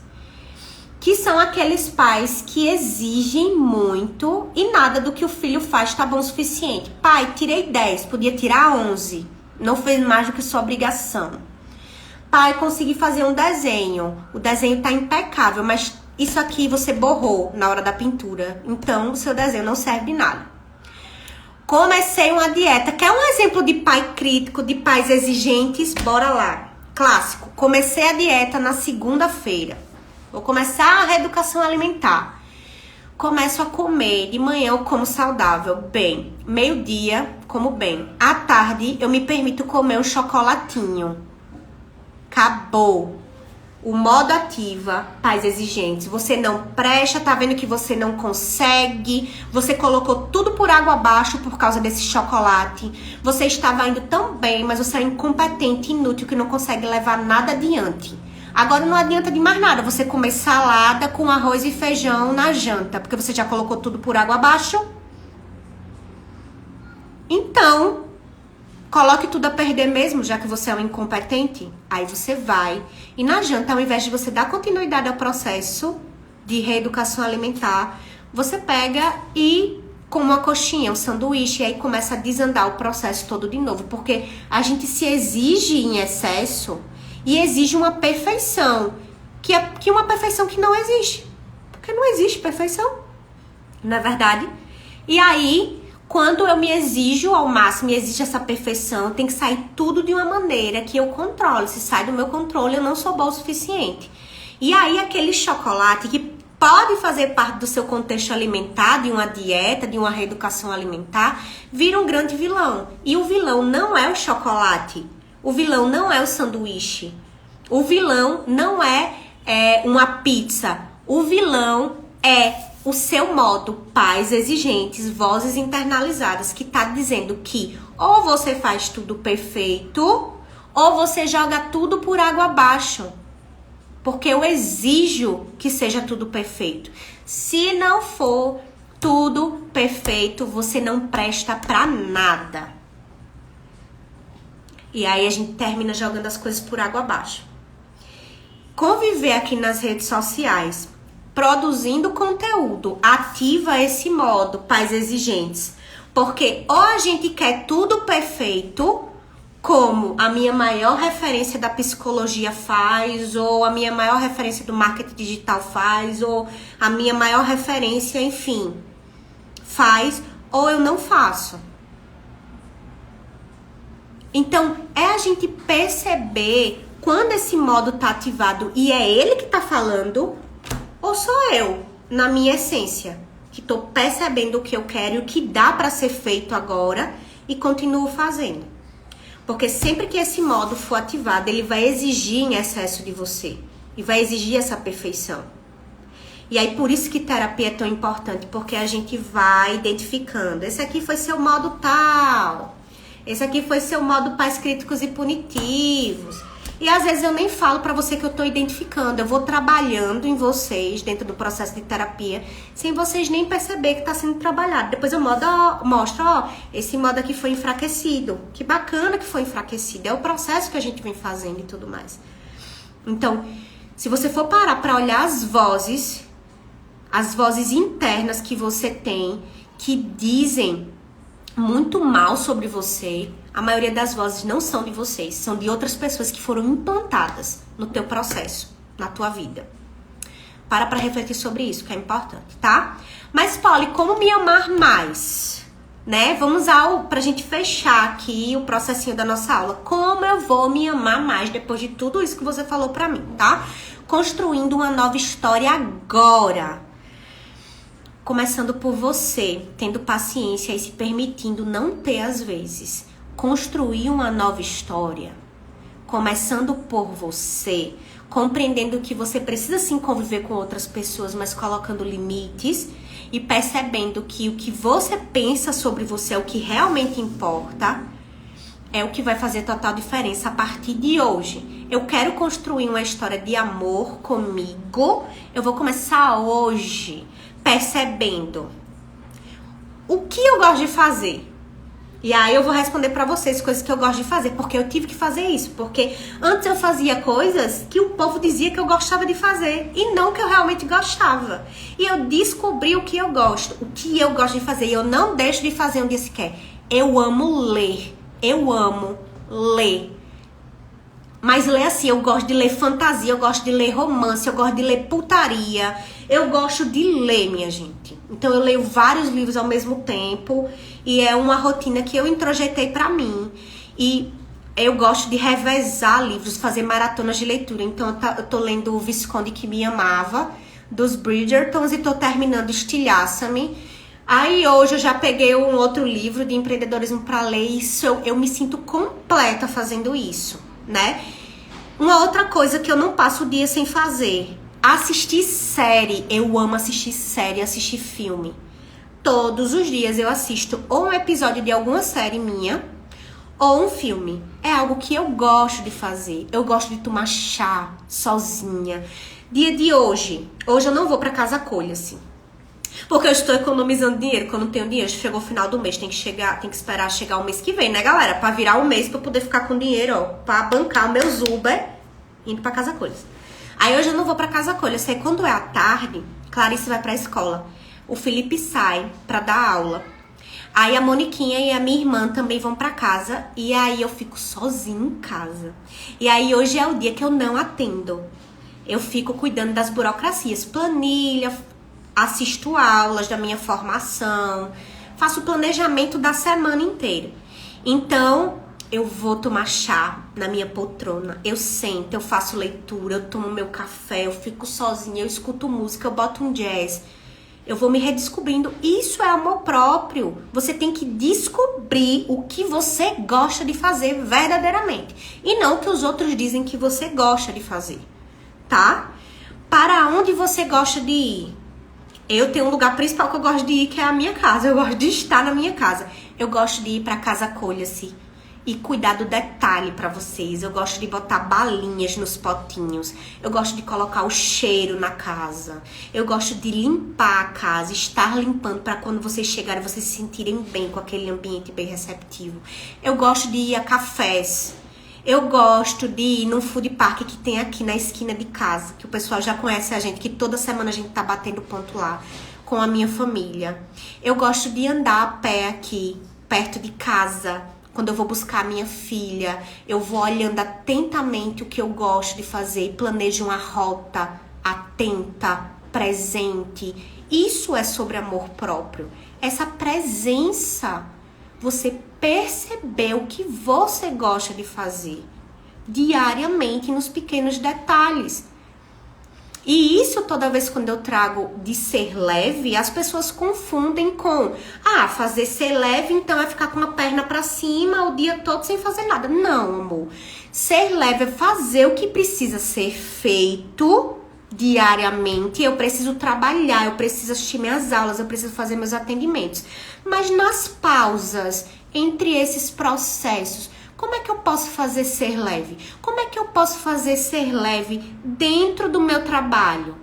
que são aqueles pais que exigem muito e nada do que o filho faz tá bom o suficiente. Pai, tirei 10, podia tirar 11. Não fez mais do que sua obrigação. Pai, consegui fazer um desenho. O desenho tá impecável, mas isso aqui você borrou na hora da pintura. Então, o seu desenho não serve de nada. Comecei uma dieta. Quer um exemplo de pai crítico, de pais exigentes? Bora lá. Clássico. Comecei a dieta na segunda-feira. Vou começar a reeducação alimentar. Começo a comer. De manhã eu como saudável, bem. Meio-dia, como bem. À tarde, eu me permito comer um chocolatinho. Acabou. O modo ativa, pais exigentes. Você não presta, tá vendo que você não consegue. Você colocou tudo por água abaixo por causa desse chocolate. Você estava indo tão bem, mas você é incompetente, inútil, que não consegue levar nada adiante. Agora não adianta de mais nada você comer salada com arroz e feijão na janta, porque você já colocou tudo por água abaixo. Então, coloque tudo a perder mesmo, já que você é um incompetente. Aí você vai e na janta, ao invés de você dar continuidade ao processo de reeducação alimentar, você pega e come uma coxinha, um sanduíche, e aí começa a desandar o processo todo de novo, porque a gente se exige em excesso e exige uma perfeição, que é uma perfeição que não existe. Porque não existe perfeição, não é verdade? E aí, Quando eu me exijo ao máximo, me exijo essa perfeição, tem que sair tudo de uma maneira que eu controle. Se sai do meu controle, eu não sou boa o suficiente. E aí, aquele chocolate que pode fazer parte do seu contexto alimentar, de uma dieta, de uma reeducação alimentar, vira um grande vilão. E o vilão não é o chocolate. O vilão não é o sanduíche. O vilão não é uma pizza. O vilão é o seu modo, pais exigentes, vozes internalizadas, que tá dizendo que ou você faz tudo perfeito, ou você joga tudo por água abaixo. Porque eu exijo que seja tudo perfeito. Se não for tudo perfeito, você não presta pra nada. E aí a gente termina jogando as coisas por água abaixo. Conviver aqui nas redes sociais, produzindo conteúdo, ativa esse modo, pais exigentes. Porque ou a gente quer tudo perfeito, como a minha maior referência da psicologia faz, ou a minha maior referência do marketing digital faz, ou a minha maior referência, enfim, faz, ou eu não faço. Então, é a gente perceber quando esse modo tá ativado e é ele que tá falando, ou sou eu, na minha essência, que tô percebendo o que eu quero e o que dá pra ser feito agora e continuo fazendo. Porque sempre que esse modo for ativado, ele vai exigir em excesso de você. E vai exigir essa perfeição. E aí, por isso que terapia é tão importante. Porque a gente vai identificando. Esse aqui foi seu modo tal. Esse aqui foi seu modo pais críticos e punitivos. E às vezes eu nem falo pra você que eu tô identificando. Eu vou trabalhando em vocês, dentro do processo de terapia, sem vocês nem perceber que tá sendo trabalhado. Depois eu mostro, ó, esse modo aqui foi enfraquecido. Que bacana que foi enfraquecido. É o processo que a gente vem fazendo e tudo mais. Então, se você for parar pra olhar as vozes internas que você tem, que dizem muito mal sobre você, a maioria das vozes não são de vocês, são de outras pessoas que foram implantadas no teu processo, na tua vida. Para pra refletir sobre isso, que é importante, tá? Mas, Polly, como me amar mais? Né? Vamos pra gente fechar aqui o processinho da nossa aula. Como eu vou me amar mais depois de tudo isso que você falou pra mim, tá? Construindo uma nova história agora. Começando por você, tendo paciência e se permitindo não ter às vezes. Construir uma nova história. Começando por você. Compreendendo que você precisa sim conviver com outras pessoas, mas colocando limites. E percebendo que o que você pensa sobre você é o que realmente importa. É o que vai fazer total diferença a partir de hoje. Eu quero construir uma história de amor comigo. Eu vou começar hoje. Percebendo o que eu gosto de fazer. E aí eu vou responder pra vocês coisas que eu gosto de fazer, porque eu tive que fazer isso. Porque antes eu fazia coisas que o povo dizia que eu gostava de fazer e não que eu realmente gostava. E eu descobri o que eu gosto, o que eu gosto de fazer. E eu não deixo de fazer um dia sequer. Eu amo ler. Eu amo ler. Mas ler assim, eu gosto de ler fantasia, eu gosto de ler romance, eu gosto de ler putaria. Eu gosto de ler, minha gente. Então eu leio vários livros ao mesmo tempo. E é uma rotina que eu introjetei pra mim. E eu gosto de revezar livros, fazer maratonas de leitura. Então eu tô lendo O Visconde que Me Amava, dos Bridgertons, e tô terminando Estilhaça-me. Aí hoje eu já peguei um outro livro de empreendedorismo pra ler. E isso eu me sinto completa fazendo isso, né? Uma outra coisa que eu não passo o dia sem fazer: assistir série. Eu amo assistir série, assistir filme. Todos os dias eu assisto ou um episódio de alguma série minha ou um filme. É algo que eu gosto de fazer. Eu gosto de tomar chá sozinha. Dia de hoje eu não vou pra casa colha, assim. Porque eu estou economizando dinheiro. Quando eu não tenho dinheiro, chegou o final do mês, tem que esperar chegar o mês que vem, né, galera? Pra virar o mês, pra eu poder ficar com dinheiro, ó, pra bancar o meus Uber indo pra casa colhas. Aí hoje eu não vou pra casa colha. Eu sei quando é à tarde, Clarice vai pra escola. O Felipe sai pra dar aula. Aí a Moniquinha e a minha irmã também vão pra casa. E aí eu fico sozinha em casa. E aí hoje é o dia que eu não atendo. Eu fico cuidando das burocracias. Planilha, assisto aulas da minha formação, faço o planejamento da semana inteira. Então, eu vou tomar chá na minha poltrona, eu sento, eu faço leitura, eu tomo meu café, eu fico sozinha, eu escuto música, eu boto um jazz. Eu vou me redescobrindo. Isso é amor próprio. Você tem que descobrir o que você gosta de fazer verdadeiramente. E não o que os outros dizem que você gosta de fazer. Tá? Para onde você gosta de ir? Eu tenho um lugar principal que eu gosto de ir, que é a minha casa. Eu gosto de estar na minha casa. Eu gosto de ir para casa Acolha-se e cuidar do detalhe para vocês. Eu gosto de botar balinhas nos potinhos. Eu gosto de colocar o cheiro na casa. Eu gosto de limpar a casa, estar limpando para quando vocês chegarem, vocês se sentirem bem com aquele ambiente bem receptivo. Eu gosto de ir a cafés. Eu gosto de ir num food park que tem aqui na esquina de casa, que o pessoal já conhece a gente, que toda semana a gente tá batendo ponto lá com a minha família. Eu gosto de andar a pé aqui, perto de casa. Quando eu vou buscar a minha filha, eu vou olhando atentamente o que eu gosto de fazer, planejo uma rota atenta, presente. Isso é sobre amor próprio. Essa presença, você perceber o que você gosta de fazer diariamente nos pequenos detalhes. E isso toda vez quando eu trago de ser leve, as pessoas confundem com fazer ser leve então é ficar com a perna pra cima o dia todo sem fazer nada. Não, amor. Ser leve é fazer o que precisa ser feito diariamente. Eu preciso trabalhar, eu preciso assistir minhas aulas, eu preciso fazer meus atendimentos. Mas nas pausas entre esses processos, como é que eu posso fazer ser leve? Como é que eu posso fazer ser leve dentro do meu trabalho?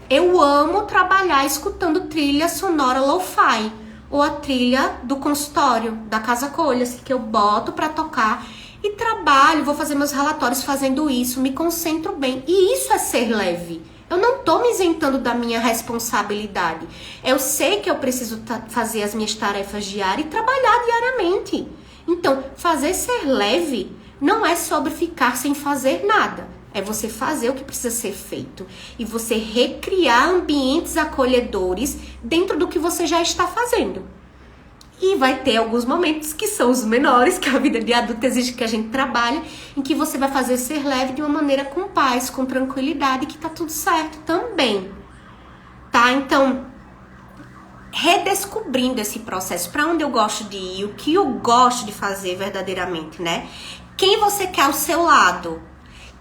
Eu amo trabalhar escutando trilha sonora lo-fi, ou a trilha do consultório, da Casa Acolha-se, que eu boto pra tocar e trabalho, vou fazer meus relatórios fazendo isso, me concentro bem. E isso é ser leve. Eu não tô me isentando da minha responsabilidade. Eu sei que eu preciso fazer as minhas tarefas diárias e trabalhar diariamente. Então, fazer ser leve não é sobre ficar sem fazer nada. É você fazer o que precisa ser feito. E você recriar ambientes acolhedores dentro do que você já está fazendo. E vai ter alguns momentos que são os menores, que a vida de adulto exige que a gente trabalhe, em que você vai fazer ser leve de uma maneira com paz, com tranquilidade, que tá tudo certo também. Tá? Então, redescobrindo esse processo, para onde eu gosto de ir, o que eu gosto de fazer verdadeiramente, né? Quem você quer ao seu lado?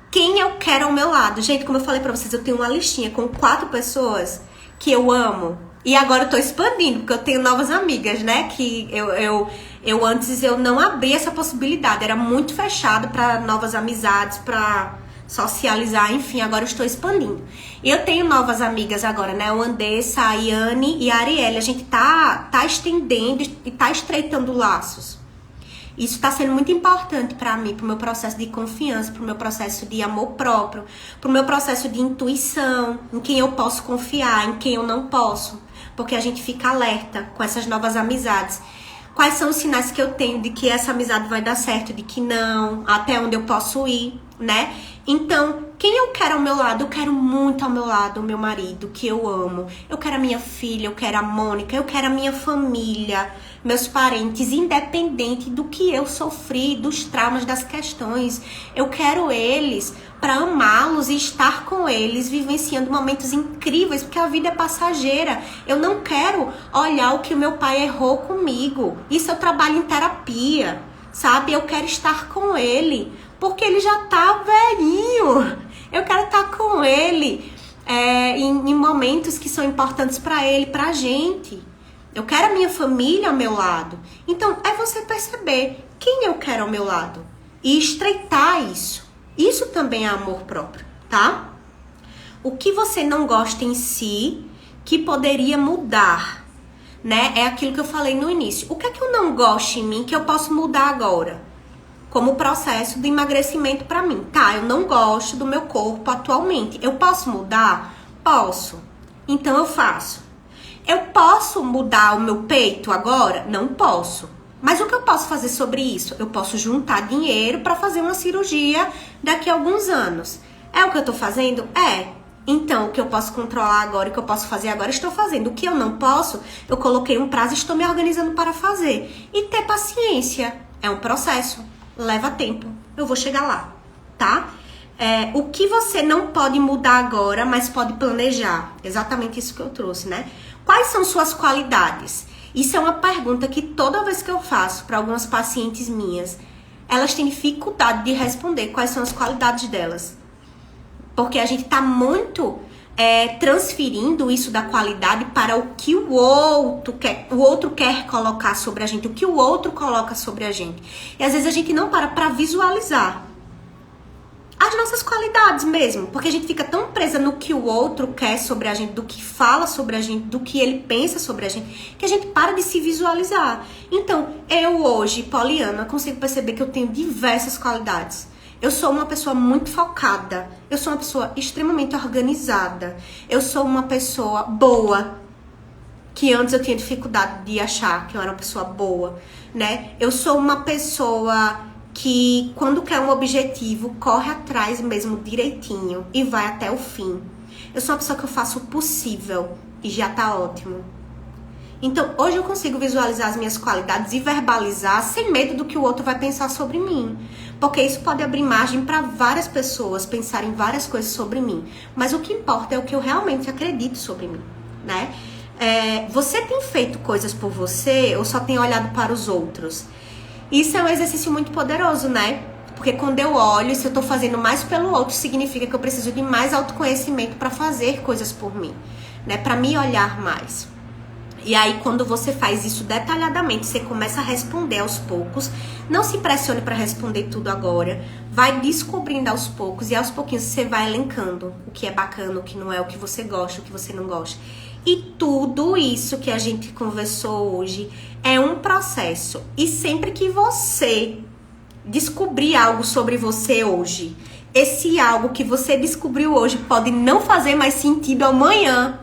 Quem eu quero ao meu lado? Gente, como eu falei pra vocês, eu tenho uma listinha com 4 pessoas que eu amo. E agora eu tô expandindo, porque eu tenho novas amigas, né? Que eu antes eu não abri essa possibilidade. Era muito fechado para novas amizades, para socializar, enfim, agora eu estou expandindo. Eu tenho novas amigas agora, né? O Andessa, a Yane e a Arielle. A gente tá estendendo e tá estreitando laços. Isso tá sendo muito importante para mim, pro meu processo de confiança, pro meu processo de amor próprio, pro meu processo de intuição, em quem eu posso confiar, em quem eu não posso. Porque a gente fica alerta com essas novas amizades. Quais são os sinais que eu tenho de que essa amizade vai dar certo, de que não, até onde eu posso ir, né? Então, quem eu quero ao meu lado? Eu quero muito ao meu lado o meu marido, que eu amo. Eu quero a minha filha, eu quero a Mônica, eu quero a minha família, meus parentes, independente do que eu sofri, dos traumas, das questões. Eu quero eles para amá-los e estar com eles, vivenciando momentos incríveis, porque a vida é passageira. Eu não quero olhar o que o meu pai errou comigo. Isso eu trabalho em terapia, sabe? Eu quero estar com ele, porque ele já tá velhinho. Eu quero estar com ele em momentos que são importantes para ele, pra gente. Eu quero a minha família ao meu lado. Então, é você perceber quem eu quero ao meu lado e estreitar isso. Isso também é amor próprio, tá? O que você não gosta em si, que poderia mudar, né? É aquilo que eu falei no início. O que é que eu não gosto em mim que eu posso mudar agora? Como processo de emagrecimento pra mim. Tá, eu não gosto do meu corpo atualmente. Eu posso mudar? Posso. Então eu faço. Eu posso mudar o meu peito agora? Não posso. Mas o que eu posso fazer sobre isso? Eu posso juntar dinheiro para fazer uma cirurgia daqui a alguns anos. É o que eu tô fazendo? É. Então, o que eu posso controlar agora, o que eu posso fazer agora, estou fazendo. O que eu não posso, eu coloquei um prazo e estou me organizando para fazer. E ter paciência. É um processo. Leva tempo. Eu vou chegar lá, tá? O que você não pode mudar agora, mas pode planejar. Exatamente isso que eu trouxe, né? Quais são suas qualidades? Isso é uma pergunta que toda vez que eu faço para algumas pacientes minhas, elas têm dificuldade de responder quais são as qualidades delas. Porque a gente tá muito transferindo isso da qualidade para o que o outro quer colocar sobre a gente, o que o outro coloca sobre a gente. E às vezes a gente não para visualizar as nossas qualidades mesmo, porque a gente fica tão presa no que o outro quer sobre a gente, do que fala sobre a gente, do que ele pensa sobre a gente, que a gente para de se visualizar. Então, eu hoje, Poliana, consigo perceber que eu tenho diversas qualidades. Eu sou uma pessoa muito focada, eu sou uma pessoa extremamente organizada, eu sou uma pessoa boa, que antes eu tinha dificuldade de achar que eu era uma pessoa boa, né? Eu sou uma pessoa que quando quer um objetivo, corre atrás mesmo direitinho e vai até o fim. Eu sou uma pessoa que eu faço o possível e já tá ótimo. Então, hoje eu consigo visualizar as minhas qualidades e verbalizar sem medo do que o outro vai pensar sobre mim. Porque isso pode abrir margem para várias pessoas pensarem várias coisas sobre mim. Mas o que importa é o que eu realmente acredito sobre mim, né? Você tem feito coisas por você ou só tem olhado para os outros? Isso é um exercício muito poderoso, né? Porque quando eu olho, se eu tô fazendo mais pelo outro, significa que eu preciso de mais autoconhecimento para fazer coisas por mim, né? Para me olhar mais. E aí, quando você faz isso detalhadamente, você começa a responder aos poucos. Não se pressione para responder tudo agora. Vai descobrindo aos poucos e aos pouquinhos você vai elencando o que é bacana, o que não é, o que você gosta, o que você não gosta. E tudo isso que a gente conversou hoje é um processo. E sempre que você descobrir algo sobre você hoje, esse algo que você descobriu hoje pode não fazer mais sentido amanhã.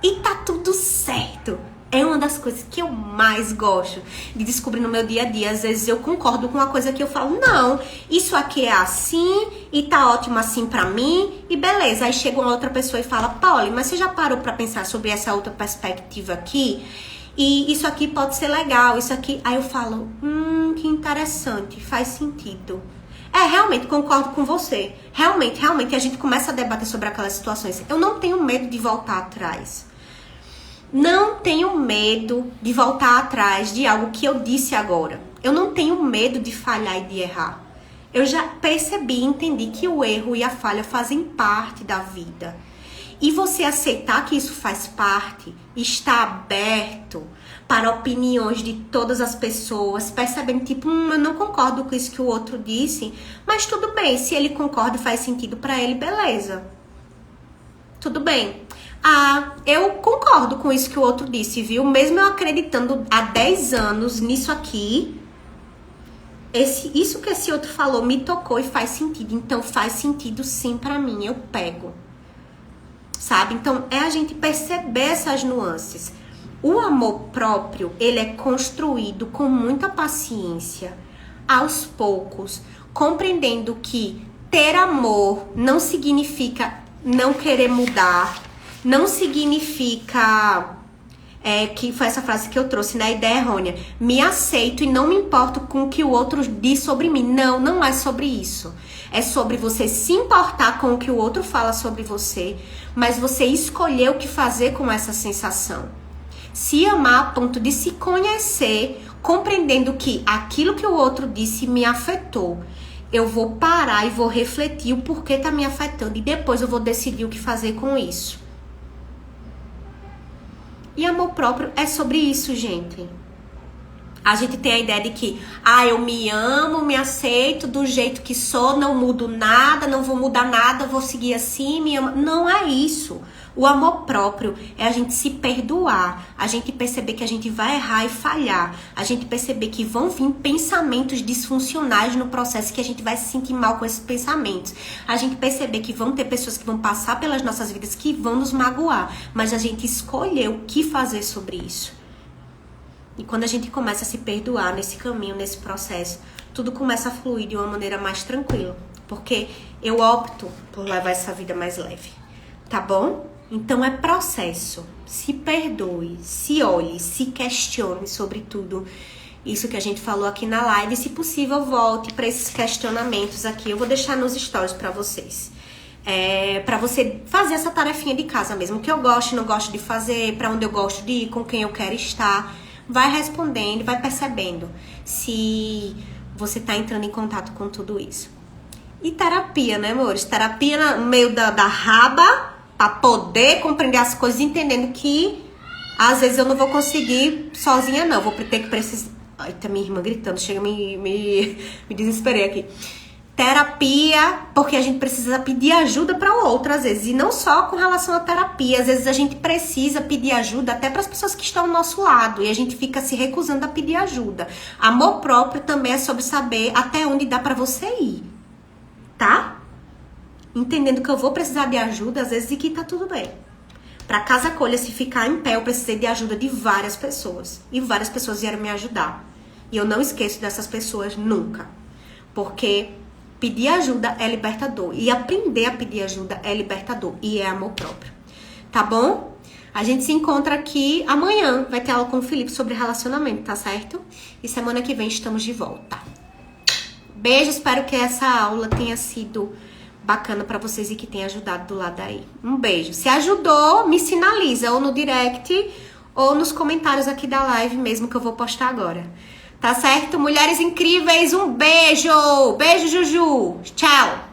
E tá tudo certo. É uma das coisas que eu mais gosto de descobrir no meu dia a dia. Às vezes eu concordo com uma coisa que eu falo, não, isso aqui é assim e tá ótimo assim pra mim e beleza. Aí chega uma outra pessoa e fala, Polly, mas você já parou pra pensar sobre essa outra perspectiva aqui? E isso aqui pode ser legal, isso aqui... Aí eu falo, que interessante, faz sentido. Realmente, concordo com você. Realmente, a gente começa a debater sobre aquelas situações. Eu não tenho medo de voltar atrás. Não tenho medo de voltar atrás de algo que eu disse agora. Eu não tenho medo de falhar e de errar. Eu já percebi e entendi que o erro e a falha fazem parte da vida. E você aceitar que isso faz parte, estar aberto para opiniões de todas as pessoas, percebendo tipo, eu não concordo com isso que o outro disse, mas tudo bem, se ele concorda e faz sentido para ele, beleza. Tudo bem. Eu concordo com isso que o outro disse, viu? Mesmo eu acreditando há 10 anos nisso aqui, isso que esse outro falou me tocou e faz sentido. Então faz sentido sim pra mim, eu pego. Sabe? Então é a gente perceber essas nuances. O amor próprio, ele é construído com muita paciência, aos poucos, compreendendo que ter amor não significa não querer mudar, não significa que foi essa frase que eu trouxe, né? Ideia errônea. Me aceito e não me importo com o que o outro diz sobre mim. Não, não é sobre isso. É sobre você se importar com o que o outro fala sobre você, mas você escolher o que fazer com essa sensação. Se amar a ponto de se conhecer, compreendendo que aquilo que o outro disse me afetou. Eu vou parar e vou refletir o porquê tá me afetando e depois eu vou decidir o que fazer com isso. E amor próprio é sobre isso, gente. A gente tem a ideia de que, eu me amo, me aceito do jeito que sou, não mudo nada, não vou mudar nada, vou seguir assim, me amo. Não é isso. O amor próprio é a gente se perdoar, a gente perceber que a gente vai errar e falhar, a gente perceber que vão vir pensamentos disfuncionais no processo que a gente vai se sentir mal com esses pensamentos. A gente perceber que vão ter pessoas que vão passar pelas nossas vidas que vão nos magoar, mas a gente escolheu o que fazer sobre isso. E quando a gente começa a se perdoar nesse caminho, nesse processo, tudo começa a fluir de uma maneira mais tranquila, porque eu opto por levar essa vida mais leve. tá bom? Então é processo. Se perdoe, se olhe, se questione sobre tudo isso que a gente falou aqui na live. Se possível, volte para esses questionamentos aqui. Eu vou deixar nos stories para vocês. Para você fazer essa tarefinha de casa mesmo. O que eu gosto e não gosto de fazer, para onde eu gosto de ir, com quem eu quero estar. Vai respondendo, vai percebendo se você tá entrando em contato com tudo isso. E terapia, né, amores? Terapia no meio da raba, pra poder compreender as coisas, entendendo que às vezes eu não vou conseguir sozinha, não. Vou ter que precisar. Ai, tá minha irmã gritando, chega, me desesperei aqui. Terapia, porque a gente precisa pedir ajuda para o outro, às vezes. E não só com relação à terapia. Às vezes a gente precisa pedir ajuda até para as pessoas que estão ao nosso lado. E a gente fica se recusando a pedir ajuda. Amor próprio também é sobre saber até onde dá para você ir. Tá? Entendendo que eu vou precisar de ajuda, às vezes, e que tá tudo bem. Pra casa acolha, se ficar em pé, eu precisei de ajuda de várias pessoas. E várias pessoas vieram me ajudar. E eu não esqueço dessas pessoas nunca. Porque pedir ajuda é libertador. E aprender a pedir ajuda é libertador. E é amor próprio. Tá bom? A gente se encontra aqui amanhã. Vai ter aula com o Felipe sobre relacionamento, tá certo? E semana que vem estamos de volta. Beijo, espero que essa aula tenha sido bacana pra vocês e que tenha ajudado do lado aí. Um beijo. Se ajudou, me sinaliza ou no direct ou nos comentários aqui da live mesmo que eu vou postar agora. Tá certo? Mulheres incríveis, um beijo! Beijo, Juju! Tchau!